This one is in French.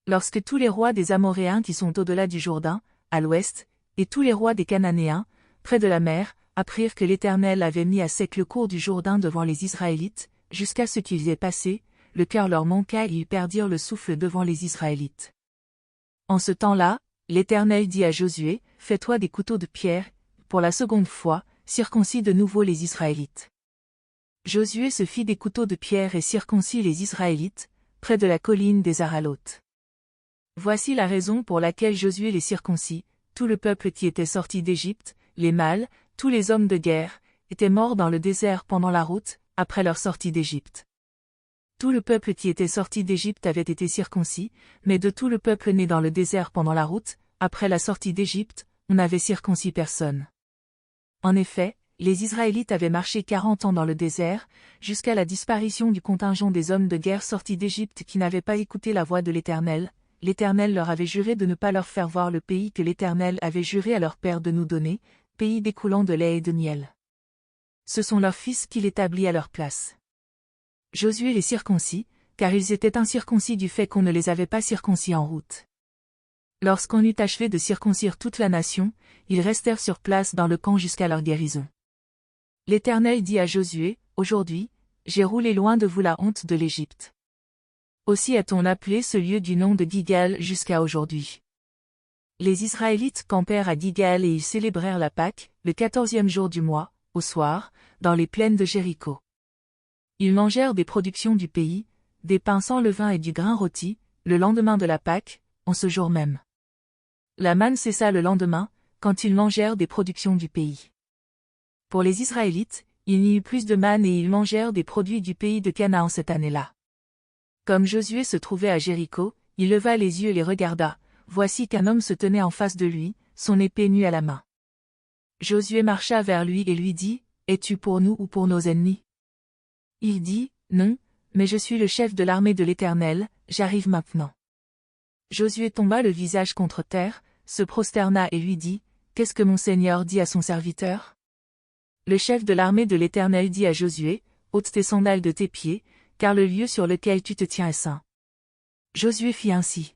Lorsque tous les rois des Amoréens qui sont au-delà du Jourdain, à l'ouest, et tous les rois des Cananéens, près de la mer, apprirent que l'Éternel avait mis à sec le cours du Jourdain devant les Israélites, jusqu'à ce qu'ils y aient passé, le cœur leur manqua et ils perdirent le souffle devant les Israélites. En ce temps-là, l'Éternel dit à Josué, « Fais-toi des couteaux de pierre, pour la seconde fois, circoncis de nouveau les Israélites. » Josué se fit des couteaux de pierre et circoncis les Israélites, près de la colline des Aralotes. Voici la raison pour laquelle Josué les circoncis: tout le peuple qui était sorti d'Égypte, les mâles, tous les hommes de guerre, étaient morts dans le désert pendant la route, après leur sortie d'Égypte. Tout le peuple qui était sorti d'Égypte avait été circoncis, mais de tout le peuple né dans le désert pendant la route, après la sortie d'Égypte, on n'avait circoncis personne. En effet, les Israélites avaient marché 40 ans dans le désert, jusqu'à la disparition du contingent des hommes de guerre sortis d'Égypte qui n'avaient pas écouté la voix de l'Éternel. L'Éternel leur avait juré de ne pas leur faire voir le pays que l'Éternel avait juré à leur père de nous donner, pays découlant de lait et de miel. Ce sont leurs fils qu'il établit à leur place. Josué les circoncis, car ils étaient incirconcis du fait qu'on ne les avait pas circoncis en route. Lorsqu'on eut achevé de circoncire toute la nation, ils restèrent sur place dans le camp jusqu'à leur guérison. L'Éternel dit à Josué, « Aujourd'hui, j'ai roulé loin de vous la honte de l'Égypte. » Aussi a-t-on appelé ce lieu du nom de Gilgal jusqu'à aujourd'hui. Les Israélites campèrent à Gilgal et ils célébrèrent la Pâque, le 14e jour du mois, au soir, dans les plaines de Jéricho. Ils mangèrent des productions du pays, des pains sans levain et du grain rôti, le lendemain de la Pâque, en ce jour même. La manne cessa le lendemain, quand ils mangèrent des productions du pays. Pour les Israélites, il n'y eut plus de manne et ils mangèrent des produits du pays de Canaan cette année-là. Comme Josué se trouvait à Jéricho, il leva les yeux et les regarda, voici qu'un homme se tenait en face de lui, son épée nue à la main. Josué marcha vers lui et lui dit, « Es-tu pour nous ou pour nos ennemis ?» Il dit, « Non, mais je suis le chef de l'armée de l'Éternel, j'arrive maintenant. » Josué tomba le visage contre terre, se prosterna et lui dit, « Qu'est-ce que mon Seigneur dit à son serviteur ?» Le chef de l'armée de l'Éternel dit à Josué, « Ôte tes sandales de tes pieds, car le lieu sur lequel tu te tiens est saint. » Josué fit ainsi.